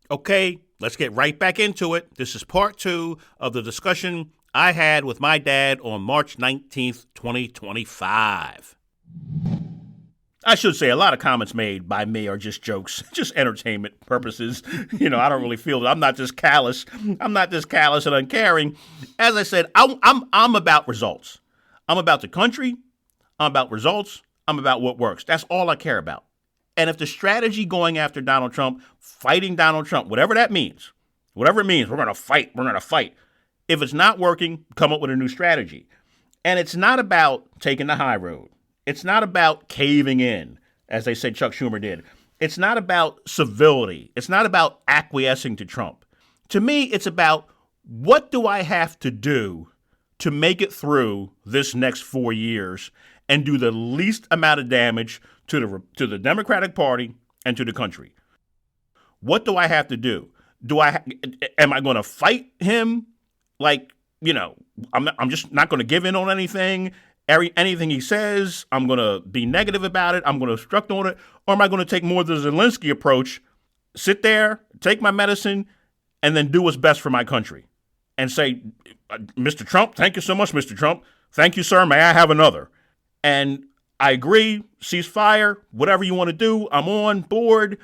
Okay, let's get right back into it. This is part 2 of the discussion I had with my dad on March 19th, 2025. I should say a lot of comments made by me are just jokes, just entertainment purposes. I don't really feel that I'm not just callous. I'm not just callous and uncaring. As I said, I'm about results. I'm about the country. I'm about results. I'm about what works. That's all I care about. And if the strategy going after Donald Trump, fighting Donald Trump, whatever it means, we're going to fight. If it's not working, come up with a new strategy. And it's not about taking the high road. It's not about caving in, as they said Chuck Schumer did. It's not about civility. It's not about acquiescing to Trump. To me, it's about what do I have to do to make it through this next 4 years and do the least amount of damage to the Democratic Party and to the country. What do I have to do? Am I going to fight him? I'm just not going to give in on anything. Anything he says, I'm going to be negative about it. I'm going to obstruct on it. Or am I going to take more of the Zelensky approach, sit there, take my medicine, and then do what's best for my country? And say, Mr. Trump, thank you so much, Mr. Trump. Thank you, sir. May I have another? And I agree, ceasefire, whatever you want to do, I'm on board.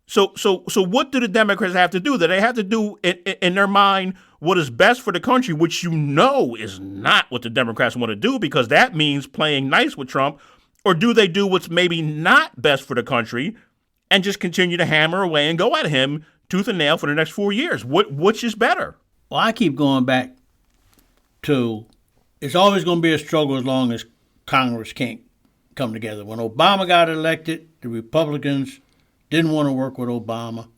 So what do the Democrats have to do? That they have to do in their mind what is best for the country, which is not what the Democrats want to do, because that means playing nice with Trump. Or do they do what's maybe not best for the country and just continue to hammer away and go at him tooth and nail for the next 4 years? Which is better? Well, I keep going back to it's always going to be a struggle as long as Congress can't come together. When Obama got elected, the Republicans didn't want to work with Obama.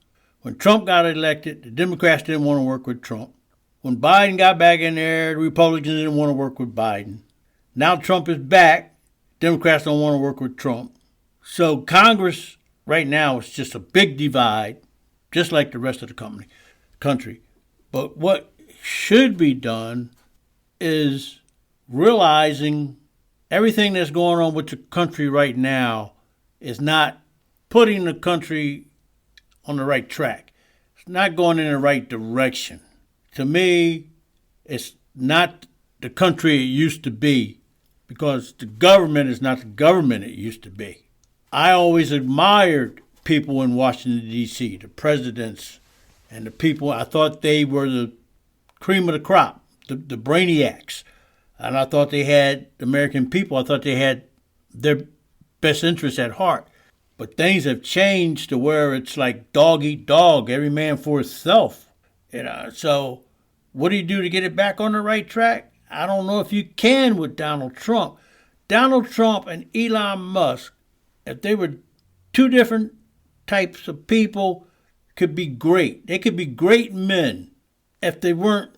When Trump got elected, the Democrats didn't want to work with Trump. When Biden got back in there, the Republicans didn't want to work with Biden. Now Trump is back. Democrats don't want to work with Trump. So Congress right now is just a big divide, just like the rest of the country. But what should be done is realizing everything that's going on with the country right now is not putting the country on the right track. It's not going in the right direction. To me, it's not the country it used to be, because the government is not the government it used to be. I always admired people in Washington, D.C., the presidents and the people. I thought they were the cream of the crop, the brainiacs. And I thought they had the American people. I thought they had their best interests at heart. But things have changed to where it's like dog eat dog, every man for himself. So what do you do to get it back on the right track? I don't know if you can with Donald Trump. Donald Trump and Elon Musk, if they were two different types of people, could be great. They could be great men if they weren't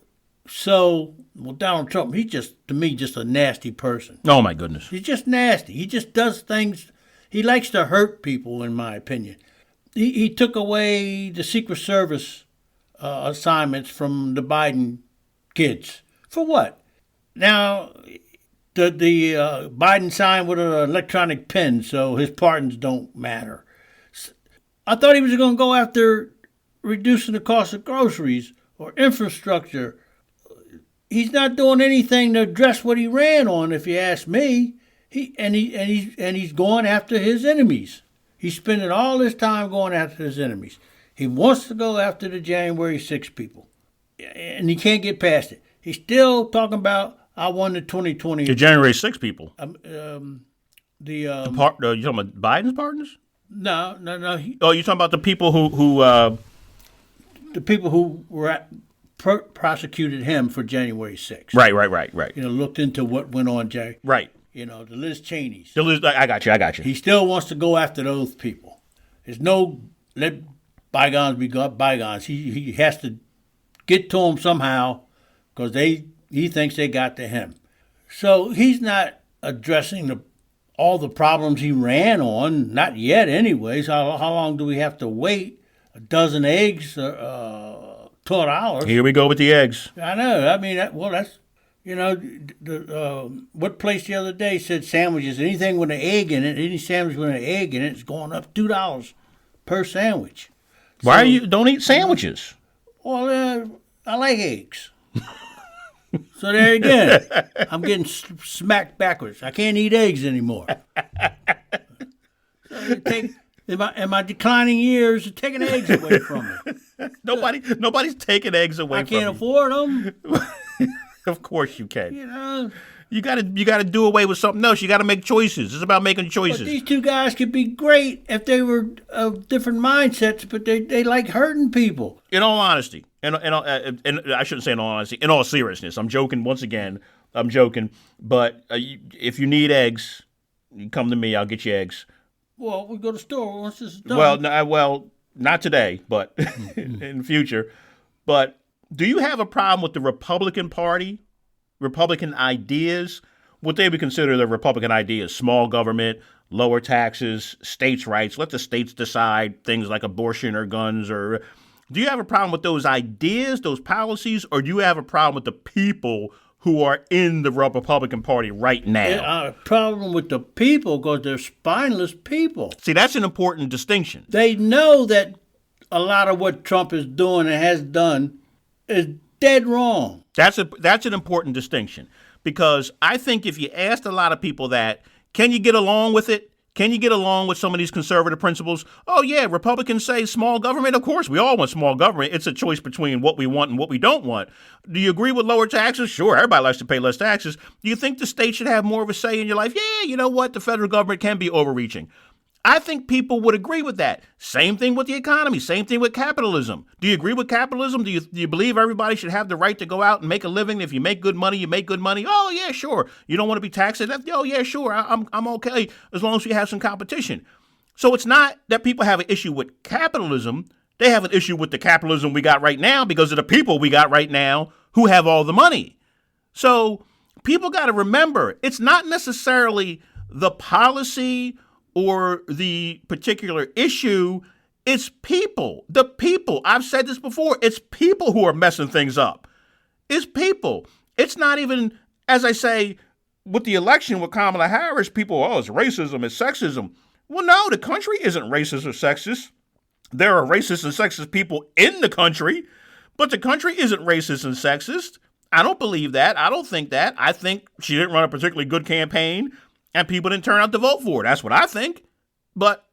so. Well, Donald Trump, he's just, to me, just a nasty person. Oh, my goodness. He's just nasty. He just does things. He likes to hurt people, in my opinion. He took away the Secret Service assignments from the Biden kids. For what? Now, the Biden signed with an electronic pen, so his pardons don't matter. I thought he was going to go after reducing the cost of groceries or infrastructure. He's not doing anything to address what he ran on, if you ask me. He's going after his enemies. He's spending all his time going after his enemies. He wants to go after the January 6 people, and he can't get past it. He's still talking about, I won the 2020. The January 6 people. You talking about Biden's partners? No. You're talking about the people who the people who were prosecuted him for January 6th. Right. Looked into what went on, Jay. Right. The Liz Cheneys. I got you. He still wants to go after those people. There's no let bygones be bygones. He has to get to them somehow, because he thinks they got to him. So he's not addressing all the problems he ran on, not yet anyways. How long do we have to wait? A dozen eggs, $12. Here we go with the eggs. I know. I mean, that's, what place the other day said sandwiches, anything with an egg in it, any sandwich with an egg in it is going up $2 per sandwich. Why don't eat sandwiches? Well, I like eggs. So there again, I'm getting smacked backwards. I can't eat eggs anymore. So in my declining years, taking eggs away from me. Nobody's taking eggs away from you. I can't afford them. Of course you can. You know. You gotta do away with something else. You gotta make choices. It's about making choices. But these two guys could be great if they were of different mindsets, but they like hurting people. In all honesty, and I shouldn't say in all honesty, in all seriousness, I'm joking once again. I'm joking. But if you need eggs, you come to me. I'll get you eggs. Well, we go to the store once this is done. Well, not today, but in the future. But do you have a problem with the Republican Party? Republican ideas, what they would consider the Republican ideas: small government, lower taxes, states' rights, let the states decide things like abortion or guns. Or do you have a problem with those ideas, those policies, or do you have a problem with the people who are in the Republican Party right now? I have a problem with the people because they're spineless people. See, that's an important distinction. They know that a lot of what Trump is doing and has done is dead wrong. That's an important distinction, because I think if you asked a lot of people that, can you get along with it? Can you get along with some of these conservative principles? Oh, yeah, Republicans say small government. Of course, we all want small government. It's a choice between what we want and what we don't want. Do you agree with lower taxes? Sure, everybody likes to pay less taxes. Do you think the state should have more of a say in your life? Yeah, you know what? The federal government can be overreaching. I think people would agree with that. Same thing with the economy. Same thing with capitalism. Do you agree with capitalism? Do you believe everybody should have the right to go out and make a living? If you make good money, you make good money. Oh, yeah, sure. You don't want to be taxed? Oh, yeah, sure. I'm okay as long as you have some competition. So it's not that people have an issue with capitalism. They have an issue with the capitalism we got right now because of the people we got right now who have all the money. So people got to remember, it's not necessarily the policy or the particular issue. It's people. The people. I've said this before. It's people who are messing things up. It's people. It's not even, as I say, with the election with Kamala Harris, people, it's racism, it's sexism. Well, no, the country isn't racist or sexist. There are racist and sexist people in the country, but the country isn't racist and sexist. I don't believe that. I don't think that. I think she didn't run a particularly good campaign, and people didn't turn out to vote for her. That's what I think. But,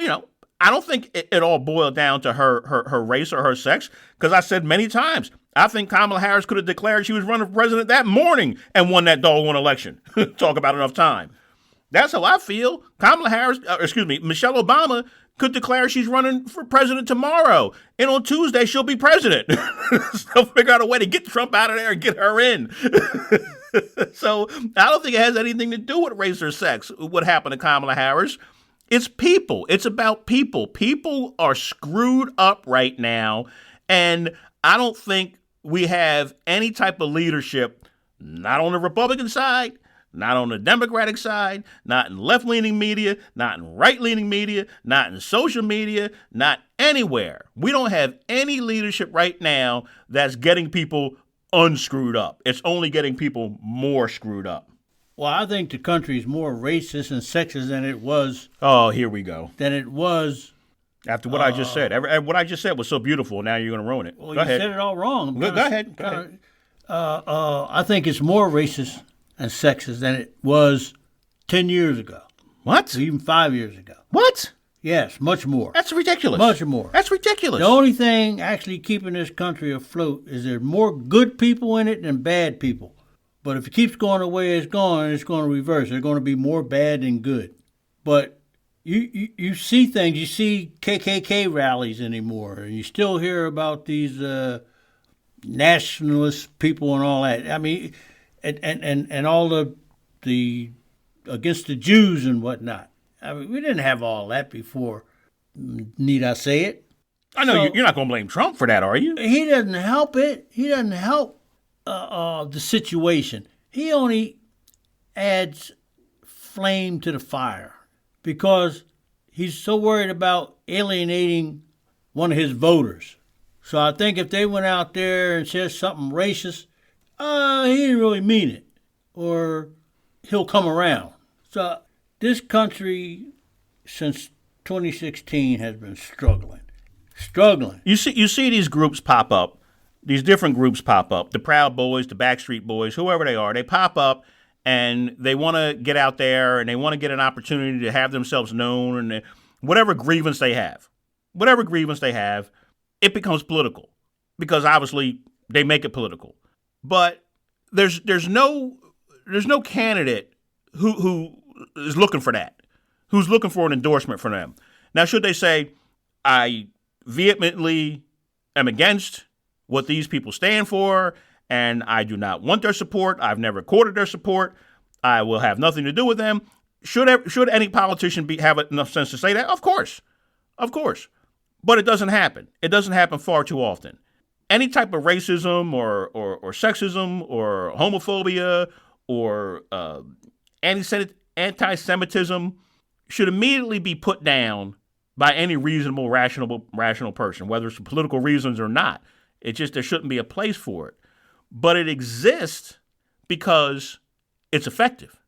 I don't think it all boiled down to her race or her sex, because I said many times, I think Kamala Harris could have declared she was running for president that morning and won that doggone election. Talk about enough time. That's how I feel. Michelle Obama could declare she's running for president tomorrow, and on Tuesday she'll be president. They'll figure out a way to get Trump out of there and get her in. So I don't think it has anything to do with race or sex, what happened to Kamala Harris. It's people. It's about people. People are screwed up right now, and I don't think we have any type of leadership, not on the Republican side, not on the Democratic side, not in left-leaning media, not in right-leaning media, not in social media, not anywhere. We don't have any leadership right now that's getting people unscrewed up. It's only getting people more screwed up. Well, I think the country is more racist and sexist than it was. Oh, here we go. Than it was. After what I just said. What I just said was so beautiful. Now you're going to ruin it. Well, go ahead. Said it all wrong. Go ahead. I think it's more racist and sexist than it was 10 years ago. What? Or even 5 years ago. What? Yes, much more. That's ridiculous. Much more. That's ridiculous. The only thing actually keeping this country afloat is there's more good people in it than bad people. But if it keeps going the way it's going to reverse. There's going to be more bad than good. But you see things. You see KKK rallies anymore. And you still hear about these nationalist people and all that. I mean, and all the against the Jews and whatnot. I mean, we didn't have all that before. Need I say it? I know you're not going to blame Trump for that, are you? He doesn't help it. He doesn't help the situation. He only adds flame to the fire because he's so worried about alienating one of his voters. So I think if they went out there and said something racist, he didn't really mean it, or he'll come around. So this country, since 2016, has been struggling. struggling. You see these groups pop up, these different groups pop up, the Proud Boys, the Backstreet Boys, whoever they are, they pop up and they want to get out there and they want to get an opportunity to have themselves known, and whatever grievance they have, it becomes political because obviously they make it political. But there's no candidate who is looking for that, who's looking for an endorsement from them. Now, should they say, I vehemently am against what these people stand for, and I do not want their support, I've never courted their support, I will have nothing to do with them. Should any politician have enough sense to say that? Of course. But it doesn't happen. It doesn't happen far too often. Any type of racism or sexism or homophobia or anti-Semitism should immediately be put down by any reasonable, rational person, whether it's for political reasons or not. It's just there shouldn't be a place for it. But it exists because it's effective,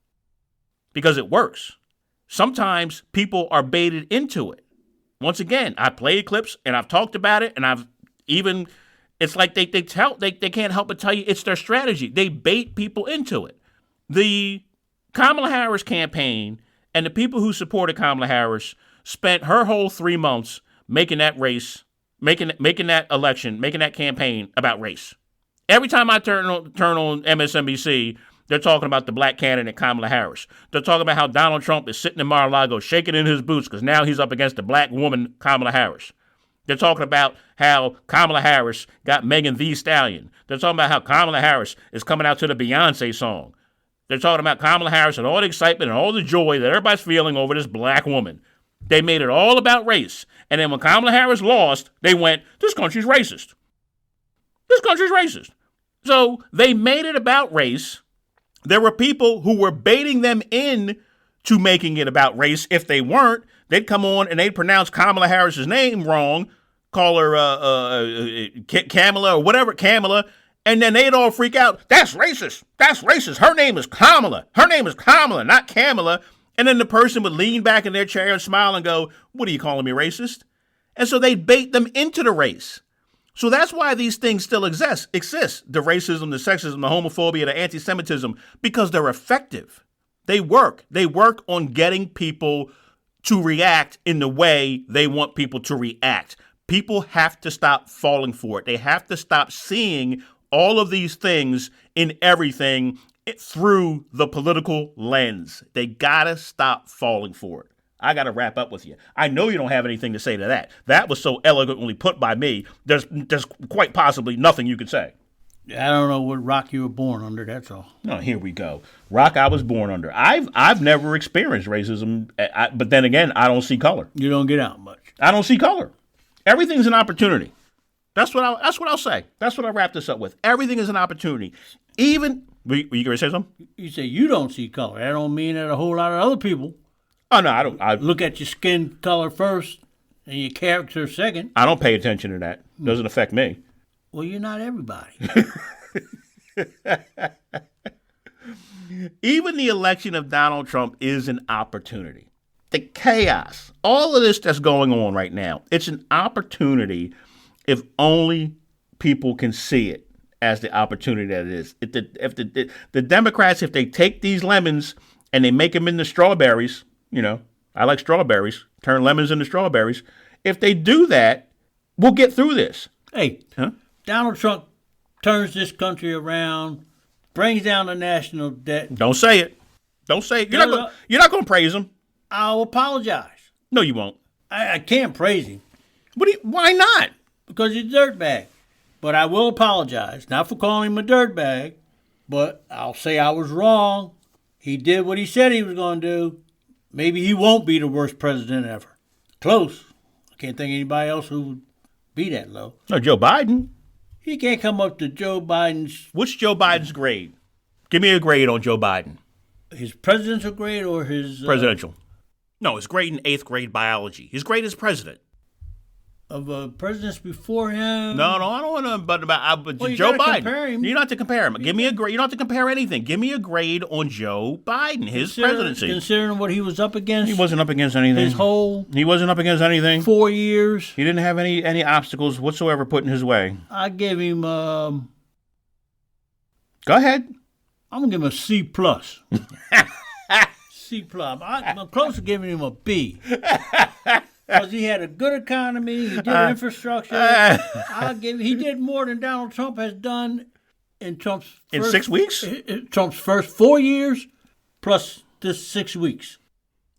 because it works. Sometimes people are baited into it. Once again, I played clips and I've talked about it, and it's like they can't help but tell you it's their strategy. They bait people into it. The Kamala Harris campaign and the people who supported Kamala Harris spent her whole 3 months making that race, making that election, making that campaign about race. Every time I turn on MSNBC, they're talking about the black candidate Kamala Harris. They're talking about how Donald Trump is sitting in Mar-a-Lago shaking in his boots because now he's up against the black woman Kamala Harris. They're talking about how Kamala Harris got Megan Thee Stallion. They're talking about how Kamala Harris is coming out to the Beyonce song. They're talking about Kamala Harris and all the excitement and all the joy that everybody's feeling over this black woman. They made it all about race. And then when Kamala Harris lost, they went, this country's racist. This country's racist. So they made it about race. There were people who were baiting them in to making it about race. If they weren't, they'd come on and they'd pronounce Kamala Harris's name wrong, call her Kamala or whatever, Kamala, and then they'd all freak out. That's racist. That's racist. Her name is Kamala. Her name is Kamala, not Kamala. And then the person would lean back in their chair and smile and go, what are you calling me, racist? And so they'd bait them into the race. So that's why these things still exist, the racism, the sexism, the homophobia, the anti-Semitism, because they're effective. They work. They work on getting people to react in the way they want people to react. People have to stop falling for it. They have to stop seeing all of these things in everything through the political lens. They gotta stop falling for it. I got to wrap up with you. I know you don't have anything to say to that. That was so elegantly put by me. There's quite possibly nothing you could say. I don't know what rock you were born under, that's all. No, here we go. Rock I was born under. I've never experienced racism, but then again, I don't see color. You don't get out much. I don't see color. Everything's an opportunity. That's what I'll say. That's what I wrap this up with. Everything is an opportunity. Even, were you going to say something? You say you don't see color. That don't mean that a whole lot of other people. Oh, no, I don't. I look at your skin color first and your character second. I don't pay attention to that. It doesn't affect me. Well, you're not everybody. Even the election of Donald Trump is an opportunity. The chaos, all of this that's going on right now, it's an opportunity if only people can see it as the opportunity that it is. If the Democrats, if they take these lemons and they make them into strawberries, you know, I like strawberries, turn lemons into strawberries. If they do that, we'll get through this. Hey, Donald Trump turns this country around, brings down the national debt. Don't say it. Don't say it. You're not going to praise him. I'll apologize. No, you won't. I can't praise him. Why not? Because he's a dirtbag. But I will apologize. Not for calling him a dirtbag, but I'll say I was wrong. He did what he said he was going to do. Maybe he won't be the worst president ever. Close. I can't think of anybody else who would be that low. No, Joe Biden. He can't come up to Joe Biden's... What's Joe Biden's grade? Give me a grade on Joe Biden. His presidential grade or his... Presidential. No, his grade in 8th grade biology. His grade as president. presidents before him. No, I don't want to. But Well, you Joe gotta Biden. compare him. You don't have to compare him. Give me a grade. You don't have to compare anything. Give me a grade on Joe Biden, his presidency. Considering what he was up against. He wasn't up against anything. He wasn't up against anything. 4 years. He didn't have any obstacles whatsoever put in his way. I give him. Go ahead. I'm gonna give him a C plus. C plus. I'm close to giving him a B. Because he had a good economy, he did infrastructure. He did more than Donald Trump has done in Trump's in 6 weeks. Trump's first 4 years, plus this 6 weeks.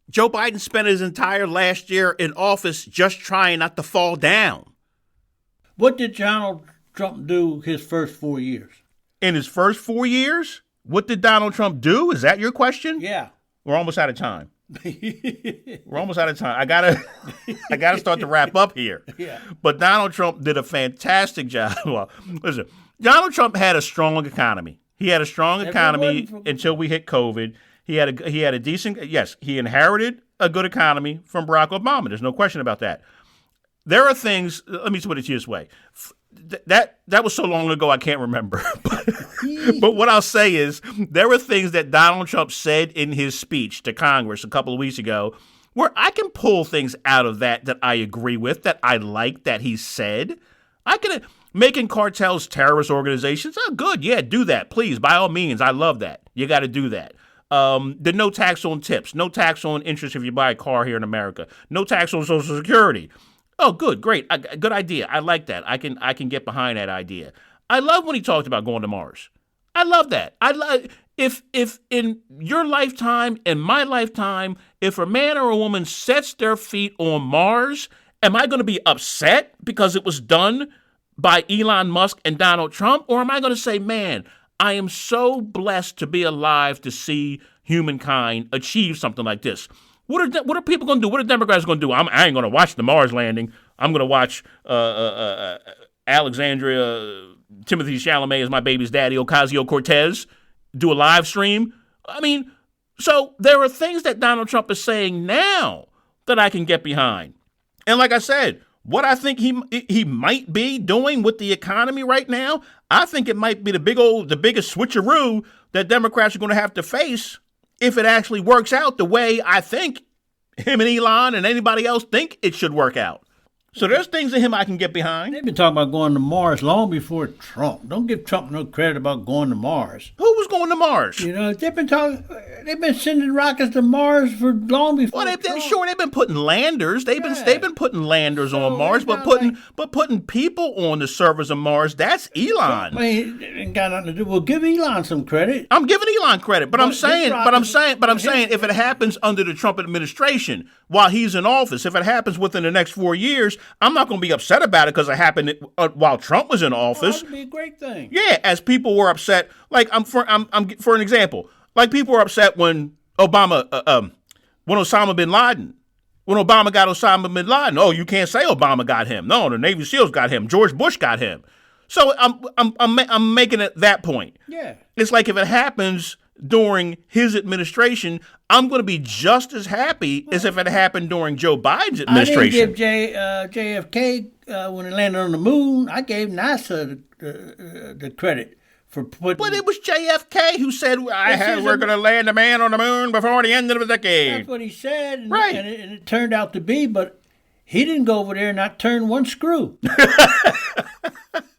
Joe Biden spent his entire last year in office just trying not to fall down. What did Donald Trump do his first 4 years? In his first 4 years, what did Donald Trump do? Is that your question? Yeah. We're almost out of time. We're almost out of time. I gotta start to wrap up here. Yeah. But Donald Trump did a fantastic job. Well, listen, Donald Trump had a strong economy. He had a strong economy until we hit COVID. He had a decent. Yes, he inherited a good economy from Barack Obama. There's no question about that. There are things. Let me put it this way. That was so long ago I can't remember. But what I'll say is there were things that Donald Trump said in his speech to Congress a couple of weeks ago where I can pull things out of that I agree with, that I like that he said. I can making cartels terrorist organizations. Oh, good. Yeah, do that. Please, by all means. I love that. You got to do that. The no tax on tips, no tax on interest if you buy a car here in America, no tax on Social Security. Oh, good, great, good idea. I like that. I can get behind that idea. I love when he talked about going to Mars. I love that. If in your lifetime, in my lifetime, if a man or a woman sets their feet on Mars, am I going to be upset because it was done by Elon Musk and Donald Trump, or am I going to say, man, I am so blessed to be alive to see humankind achieve something like this? What are people going to do? What are Democrats going to do? I ain't going to watch the Mars landing. I'm going to watch Alexandria, Timothy Chalamet as my baby's daddy, OCASIO Cortez, do a live stream. I mean, so there are things that Donald Trump is saying now that I can get behind. And like I said, what I think he might be doing with the economy right now, I think it might be the biggest switcheroo that Democrats are going to have to face if it actually works out the way I think him and Elon and anybody else think it should work out. So there's things in him I can get behind. They've been talking about going to Mars long before Trump. Don't give Trump no credit about going to Mars. Who was going to Mars? You know, they've been sending rockets to Mars for long before. Well, they've been putting landers. They've been putting landers on Mars, but putting people on the surface of Mars, that's Elon. It ain't got nothing to do. Well, give Elon some credit. I'm giving Elon credit, but I'm saying if it happens under the Trump administration while he's in office, if it happens within the next 4 years, I'm not going to be upset about it because it happened while Trump was in office. That would be a great thing. Yeah, as people were upset, like for an example, like people were upset when Osama bin Laden, when Obama got Osama bin Laden. Oh, you can't say Obama got him. No, the Navy SEALs got him. George Bush got him. So I'm making it that point. Yeah, it's like if it happens during his administration, I'm going to be just as happy as if it happened during Joe Biden's administration. I didn't give JFK when he landed on the moon. I gave NASA the credit for putting. But it was JFK who said, we're going to land a man on the moon before the end of the decade. That's what he said, and, right? And it turned out to be, but he didn't go over there and not turn one screw.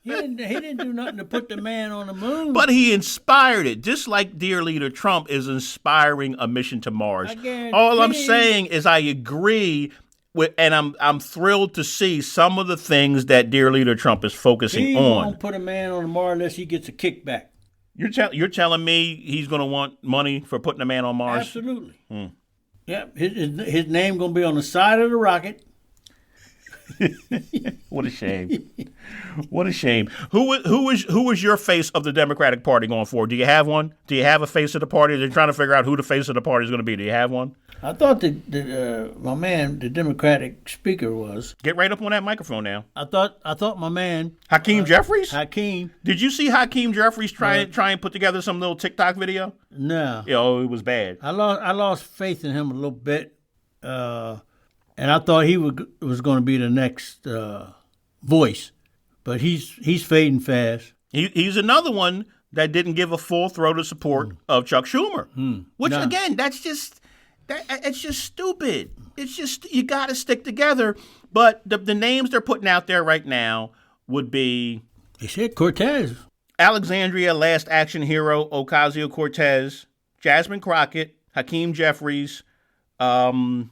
He didn't do nothing to put the man on the moon. But he inspired it, just like dear leader Trump is inspiring a mission to Mars. All I'm saying is I agree with, and I'm thrilled to see some of the things that dear leader Trump is focusing on. He won't put a man on Mars unless he gets a kickback. You're telling me he's going to want money for putting a man on Mars? Absolutely. Yeah, his name going to be on the side of the rocket. What a shame! What a shame! Who is your face of the Democratic Party going forward? Do you have one? Do you have a face of the party? They're trying to figure out who the face of the party is going to be. Do you have one? I thought that my man, the Democratic speaker, was. Get right up on that microphone now. I thought my man Hakeem Jeffries. Hakeem. Did you see Hakeem Jeffries try and put together some little TikTok video? No. Oh, it was bad. I lost faith in him a little bit. and I thought he was going to be the next voice, but he's fading fast. He's another one that didn't give a full-throated support of Chuck Schumer, which again, it's just stupid. It's just, you got to stick together. But the names they're putting out there right now would be, they said Cortez, Alexandria, Last Action Hero, Ocasio Cortez, Jasmine Crockett, Hakeem Jeffries. You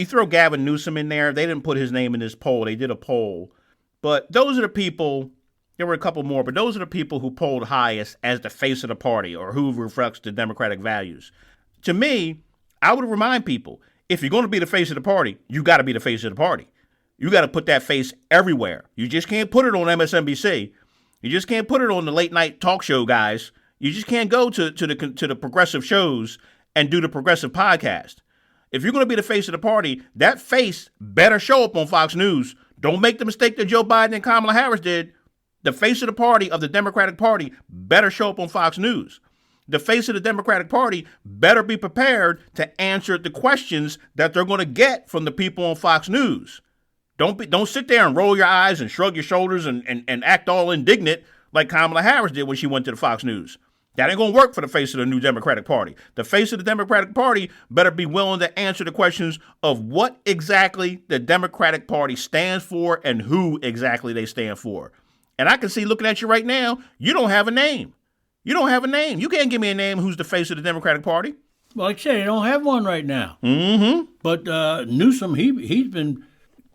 throw Gavin Newsom in there. They didn't put his name in this poll. They did a poll. But those are the people, there were a couple more, but those are the people who polled highest as the face of the party or who reflects the Democratic values. To me, I would remind people, if you're going to be the face of the party, you got to be the face of the party. You got to put that face everywhere. You just can't put it on MSNBC. You just can't put it on the late night talk show guys. You just can't go to the progressive shows and do the progressive podcast. If you're going to be the face of the party, that face better show up on Fox News. Don't make the mistake that Joe Biden and Kamala Harris did. The face of the party of the Democratic Party better show up on Fox News. The face of the Democratic Party better be prepared to answer the questions that they're going to get from the people on Fox News. Don't sit there and roll your eyes and shrug your shoulders and act all indignant like Kamala Harris did when she went to the Fox News. That ain't going to work for the face of the new Democratic Party. The face of the Democratic Party better be willing to answer the questions of what exactly the Democratic Party stands for and who exactly they stand for. And I can see, looking at you right now, you don't have a name. You don't have a name. You can't give me a name who's the face of the Democratic Party. Well, like I said, they don't have one right now. Mm-hmm. But Newsom, he's been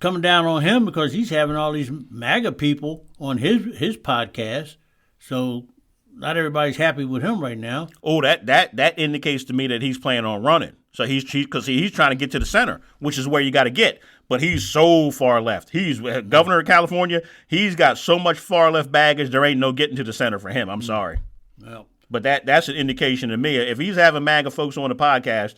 coming down on him because he's having all these MAGA people on his podcast. So not everybody's happy with him right now. Oh, that indicates to me that he's planning on running. So he's trying to get to the center, which is where you got to get. But he's so far left. He's governor of California. He's got so much far left baggage. There ain't no getting to the center for him. I'm sorry. Well, but that's an indication to me. If he's having MAGA folks on the podcast,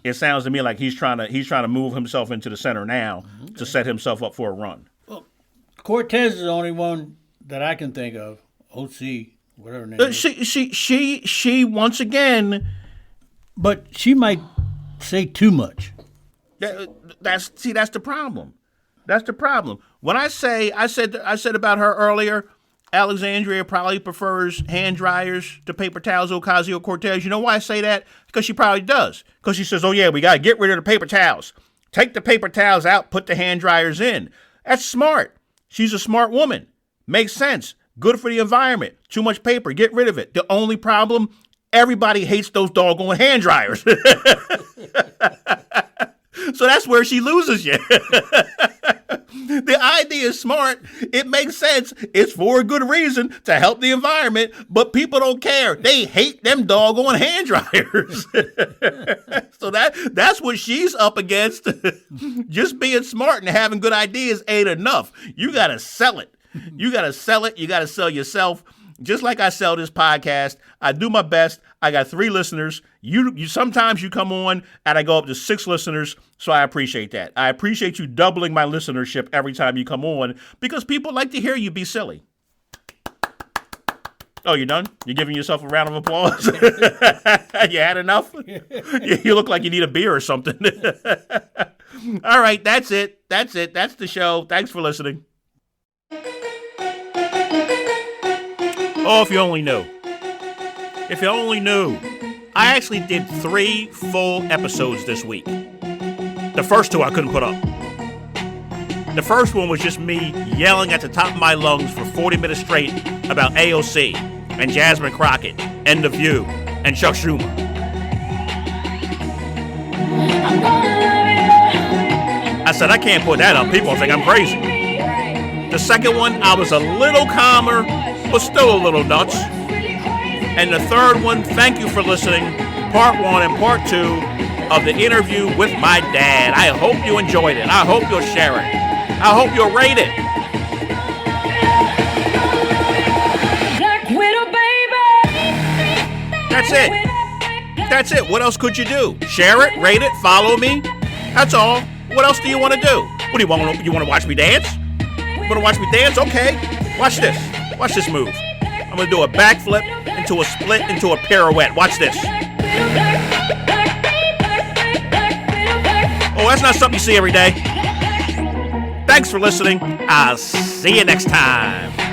it sounds to me like he's trying to move himself into the center now to set himself up for a run. Well, Cortez is the only one that I can think of. OC, whatever her name is. She once again, but she might say too much. That's the problem. That's the problem. When I said about her earlier, Alexandria probably prefers hand dryers to paper towels, Ocasio Cortez. You know why I say that? Because she probably does. Because she says, oh yeah, we got to get rid of the paper towels. Take the paper towels out, put the hand dryers in. That's smart. She's a smart woman. Makes sense. Good for the environment. Too much paper, get rid of it. The only problem, everybody hates those doggone hand dryers. So that's where she loses you. The idea is smart. It makes sense. It's for a good reason to help the environment, but people don't care. They hate them doggone hand dryers. So that's what she's up against. Just being smart and having good ideas ain't enough. You got to sell it. You got to sell it. You got to sell yourself. Just like I sell this podcast, I do my best. I got 3 listeners. You sometimes you come on and I go up to 6 listeners, so I appreciate that. I appreciate you doubling my listenership every time you come on because people like to hear you be silly. Oh, you done? You're giving yourself a round of applause? You had enough? You look like you need a beer or something. All right, that's it. That's the show. Thanks for listening. Oh, if you only knew. If you only knew. I actually did 3 full episodes this week. The first 2 I couldn't put up. The first one was just me yelling at the top of my lungs for 40 minutes straight about AOC and Jasmine Crockett and The View and Chuck Schumer. I said, I can't put that up. People think I'm crazy. The second one, I was a little calmer, but still a little nuts. And the third one, thank you for listening, part 1 and part 2 of the interview with my dad. I hope you enjoyed it. I hope you'll share it. I hope you'll rate it. Black Widow, baby. That's it. That's it. What else could you do? Share it, rate it, follow me. That's all. What else do you want to do? What do you want? You want to watch me dance? You want to watch me dance? Okay. Watch this. Watch this move. I'm going to do a backflip into a split into a pirouette. Watch this. Oh, that's not something you see every day. Thanks for listening. I'll see you next time.